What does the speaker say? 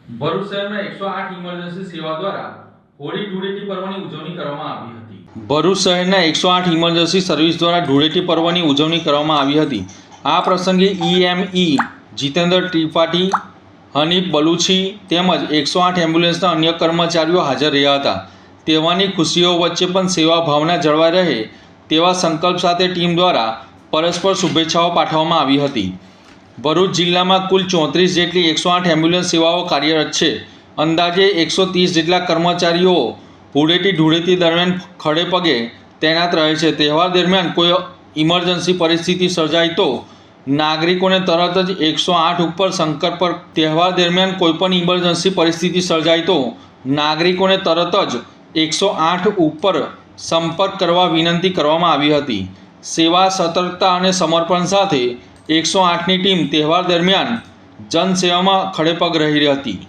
ભરૂચ શહેરના 108 ઇમરજન્સી સેવા દ્વારા હોળી ધૂળેટી પર્વની ઉજવણી કરવામાં આવી હતી। ભરૂચ શહેરના 108 ઇમરજન્સી સર્વિસ દ્વારા ધૂળેટી પર્વની ઉજવણી કરવામાં આવી હતી। આ પ્રસંગે ઈએમઈ જીતેન્દ્ર ત્રિપાઠી, હનીફ બલુચી તેમજ 108 એમ્બ્યુલન્સના અન્ય કર્મચારીઓ હાજર રહ્યા હતા। તહેવારની ખુશીઓ વચ્ચે પણ સેવા ભાવના જળવાઈ રહે તેવા સંકલ્પ સાથે ટીમ દ્વારા પરસ્પર શુભેચ્છાઓ પાઠવવામાં આવી હતી। ભરૂચ જિલ્લામાં કુલ 34 જેટલી 108 એમ્બ્યુલન્સ સેવાઓ કાર્યરત છે। અંદાજે 130 જેટલા કર્મચારીઓ ધૂળેટી દરમિયાન ખડે પગે તૈનાત રહે છે। તહેવાર દરમિયાન કોઈ ઇમરજન્સી પરિસ્થિતિ સર્જાય તો નાગરિકોને તરત જ 108 ઉપર સંપર્ક પર તહેવાર દરમિયાન કોઈપણ ઇમરજન્સી પરિસ્થિતિ સર્જાય તો નાગરિકોને તરત જ 108 ઉપર સંપર્ક કરવા વિનંતી કરવામાં આવી હતી। સેવા, સતર્કતા અને સમર્પણ સાથે 108ની ટીમ તહેવાર દરમિયાન જનસેવામાં ખડેપગ રહી હતી।